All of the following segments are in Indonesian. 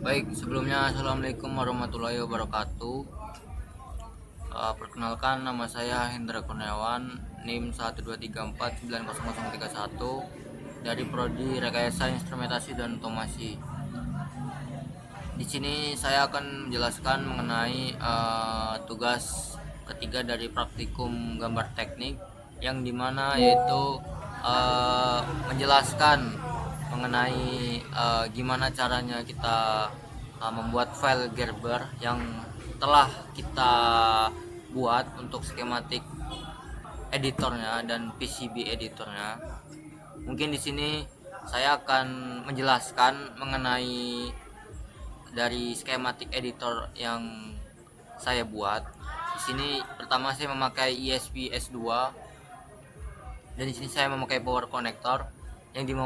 Baik, sebelumnya Assalamualaikum warahmatullahi wabarakatuh. Perkenalkan, nama saya Hendra Kurniawan, NIM 123490031 dari Prodi Rekayasa Instrumentasi dan Otomasi. Di sini saya akan menjelaskan mengenai tugas ketiga dari praktikum gambar teknik, yang dimana yaitu menjelaskan mengenai gimana caranya kita membuat file Gerber yang telah kita buat untuk skematik editornya dan PCB editornya. Mungkin di sini saya akan menjelaskan mengenai dari skematik editor yang saya buat. Di sini pertama saya memakai ESP S2, dan di sini saya memakai power connector yang di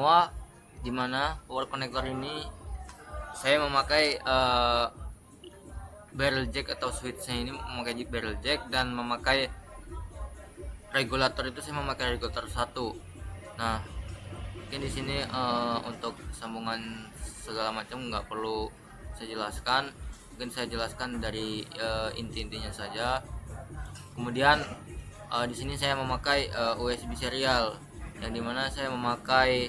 mana power connector ini saya memakai barrel jack atau switchnya ini memakai barrel jack, dan memakai regulator itu saya memakai regulator 1. Nah, mungkin di sini untuk sambungan segala macam nggak perlu saya jelaskan, mungkin saya jelaskan dari inti-intinya saja. Kemudian di sini saya memakai USB serial, yang dimana saya memakai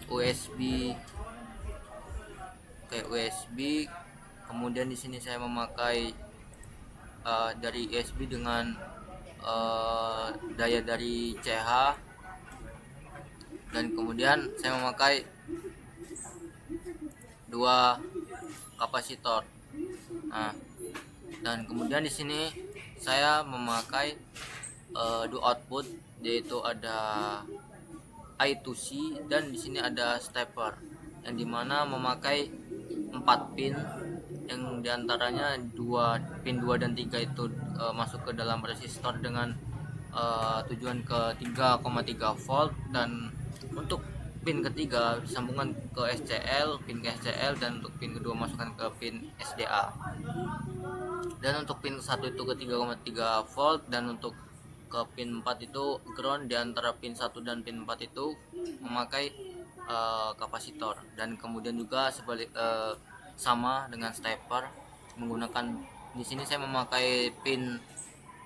USB. Kemudian di sini saya memakai dari USB dengan daya dari CH, dan kemudian saya memakai dua kapasitor. Nah, dan kemudian di sini saya memakai dua output, yaitu ada I2C dan di sini ada stepper, yang dimana memakai 4 pin, yang diantaranya pin 2 dan 3 itu masuk ke dalam resistor dengan tujuan ke 3,3 volt, dan untuk pin ketiga disambungkan ke pin ke SCL, dan untuk pin kedua masukkan ke pin SDA. Dan untuk pin 1 itu ke 3,3 volt, dan untuk ke pin 4 itu ground. Di antara pin 1 dan pin 4 itu memakai kapasitor, dan kemudian juga sama dengan stepper menggunakan, di sini saya memakai pin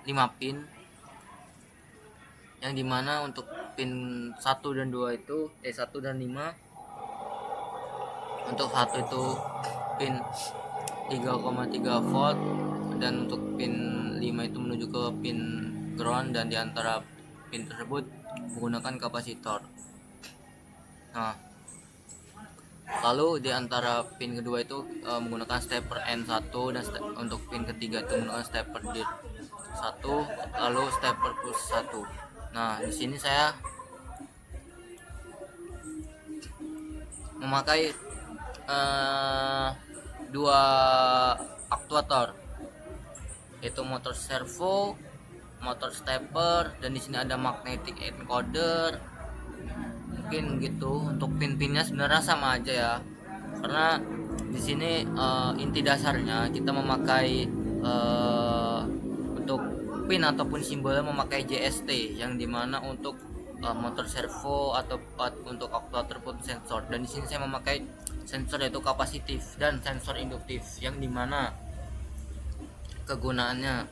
5 pin, yang dimana untuk pin 1 dan 2 itu 1 dan 5, untuk 1 itu pin 3,3 volt, dan untuk pin 5 itu menuju ke pin ground, dan diantara pin tersebut menggunakan kapasitor. Nah, lalu di antara pin kedua itu menggunakan stepper N1, dan untuk pin ketiga itu menggunakan stepper D1, lalu stepper plus 1. Nah, di sini saya memakai dua aktuator, yaitu motor servo, motor stepper, dan di sini ada magnetic encoder. Mungkin gitu. Untuk pin-pinnya sebenarnya sama aja ya, karena di sini inti dasarnya kita memakai untuk pin ataupun simbolnya memakai JST, yang dimana untuk motor servo atau untuk aktuator pun sensor, dan di sini saya memakai sensor yaitu kapasitif dan sensor induktif, yang dimana kegunaannya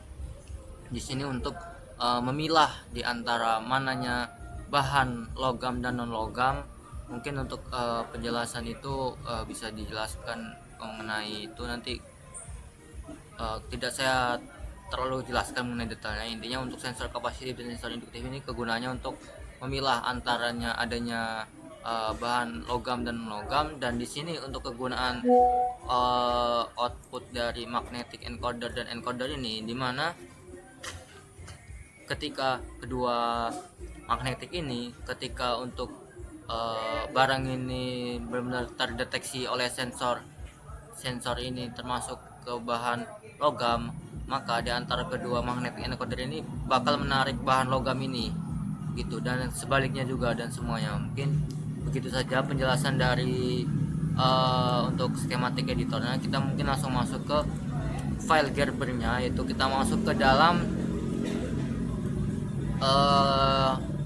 di sini untuk memilah di antara mananya bahan logam dan non logam. Mungkin untuk penjelasan itu bisa dijelaskan mengenai itu nanti, tidak saya terlalu jelaskan mengenai detailnya. Intinya untuk sensor kapasitif dan sensor induktif ini kegunaannya untuk memilah antaranya adanya bahan logam dan non logam, dan di sini untuk kegunaan output dari magnetic encoder dan encoder ini, dimana ketika kedua magnetik ini, ketika untuk barang ini benar-benar terdeteksi oleh sensor ini termasuk ke bahan logam, maka di antara kedua magnetic encoder ini bakal menarik bahan logam ini gitu, dan sebaliknya juga, dan semuanya. Mungkin begitu saja penjelasan dari untuk skematik editornya. Kita mungkin langsung masuk ke file Gerbernya, yaitu kita masuk ke dalam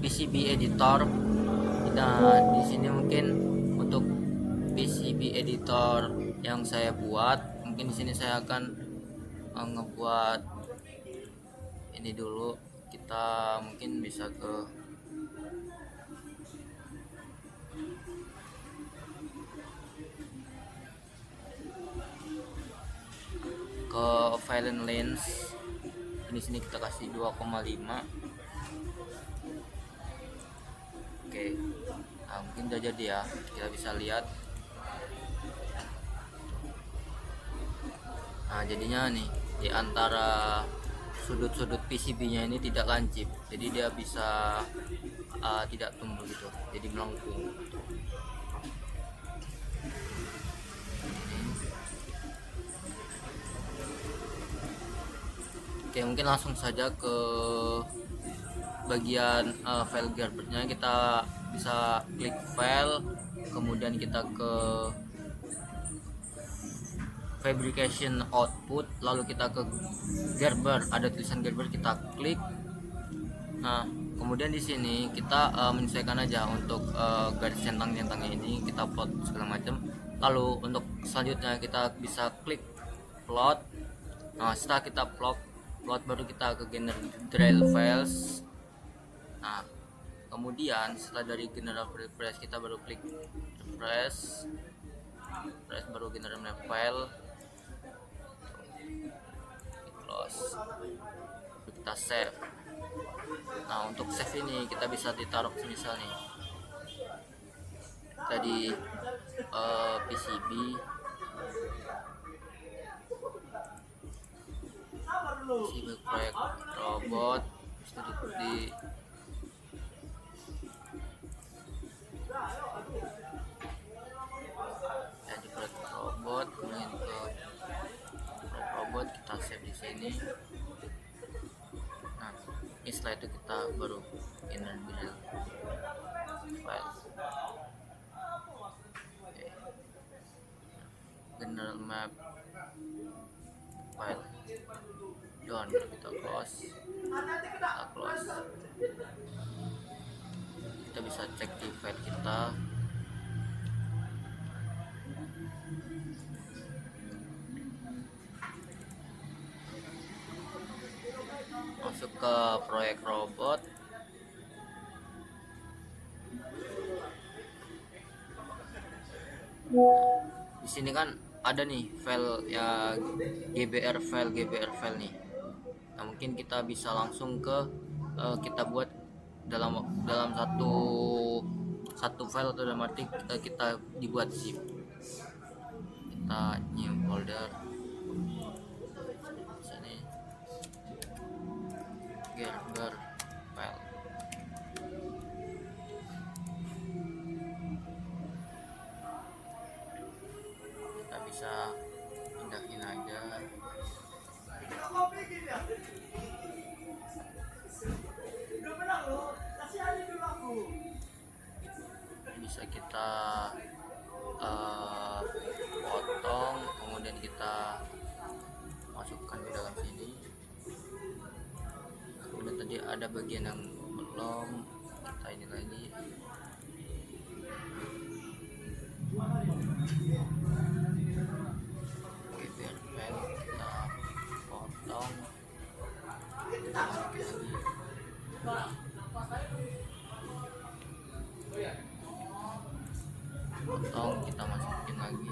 PCB editor. Nah, di sini mungkin untuk PCB kapasitor yang saya buat. Mungkin di sini saya akan ngebuat ini dulu. Kita mungkin bisa ke violin lens. Di sini kita kasih 2,5. Oke, nah mungkin udah jadi ya, kita bisa lihat. Nah jadinya nih di antara sudut-sudut PCB-nya ini tidak lancip, jadi dia bisa tidak tumbuh gitu, jadi melengkung. Oke, mungkin langsung saja ke bagian file Gerber-nya. Kita bisa klik file, kemudian kita ke fabrication output, lalu kita ke Gerber, ada tulisan Gerber, kita klik. Nah kemudian di sini kita menyesuaikan aja untuk garis centang-centangnya ini, kita plot segala macam. Lalu untuk selanjutnya kita bisa klik plot. Nah setelah kita plot baru kita ke general files. Nah kemudian setelah dari general files kita baru klik refresh, baru general file, close, kita save. Nah untuk save ini kita bisa ditaruh misal nih tadi PCB, proyek robot, di proyek robot, kemudian ke proyek robot kita save di sini. Nah ini setelah itu kita baru general file, general map file done. Kita close, kita bisa cek di file kita. Masuk ke proyek robot. Di sini kan ada nih file ya, GBR file nih. Nah mungkin kita bisa langsung ke kita buat dalam satu file, atau dalam arti kita dibuat zip. Kita new folder, sini Gerber file. Kita bisa pindahin aja. Bisa kita potong, kemudian kita masukkan ke dalam sini. Kemudian tadi ada bagian yang belum, kita ini lagi. Oke, biar file kita potong, kita masukin lagi. Potong, kita masukin lagi.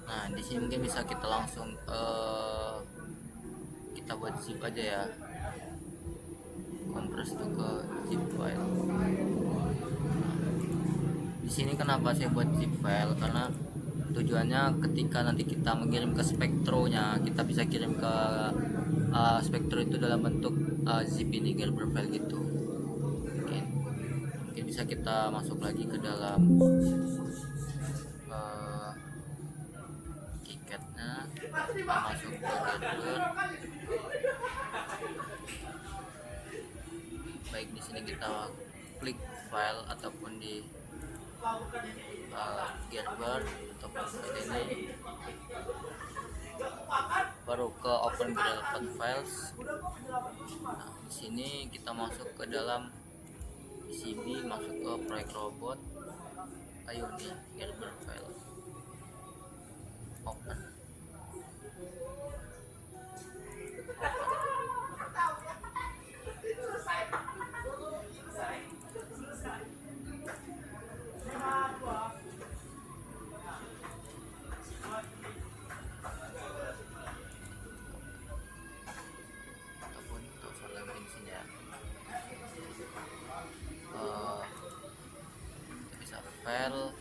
Nah di sini mungkin bisa kita langsung kita buat zip aja ya, kompres itu ke zip file. Di sini kenapa saya buat zip file, karena tujuannya ketika nanti kita mengirim ke spektronya, kita bisa kirim ke spektro itu dalam bentuk zip ini, Gerber file gitu. Mungkin bisa kita masuk lagi ke dalam KiCad-nya, kita masuk ke Gerber. Baik, di sini kita klik file ataupun di Gerber ataupun ke ini, baru ke open relevant files. Nah di sini kita masuk ke dalam PCB, masuk ke proyek robot. Ayo nih, Gerber file open. Ataupun untuk soal di sini ya, kita bisa file,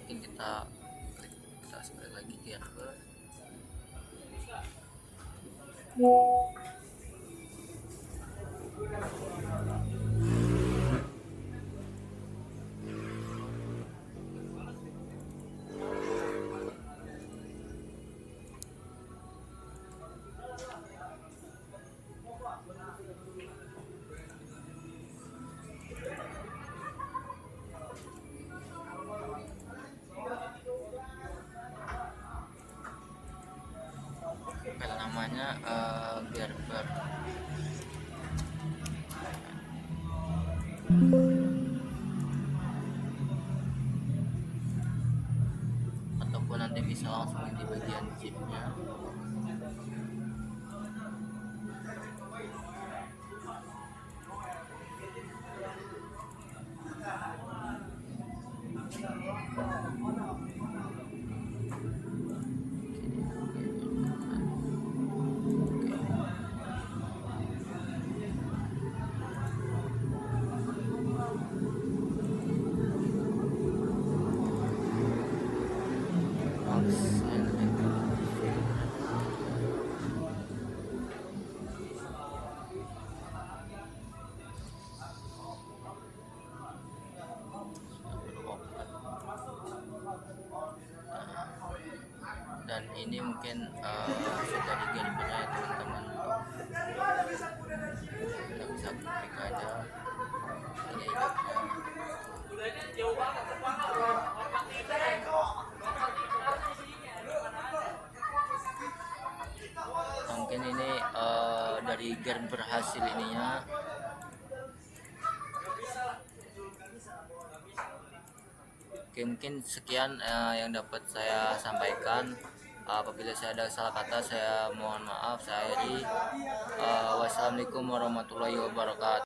mungkin kita klik, kita sekali lagi Gerber. File namanya Gerber. Ataupun nanti bisa langsung di bagian zipnya. Dan ini mungkin sudah di Gerber ya teman-teman. Kita bisa klik aja ini mungkin ini dari Gerber hasil ininya. Oke, mungkin sekian yang dapat saya sampaikan. Apabila saya ada salah kata, saya mohon maaf. Saya akhiri. Wassalamualaikum warahmatullahi wabarakatuh.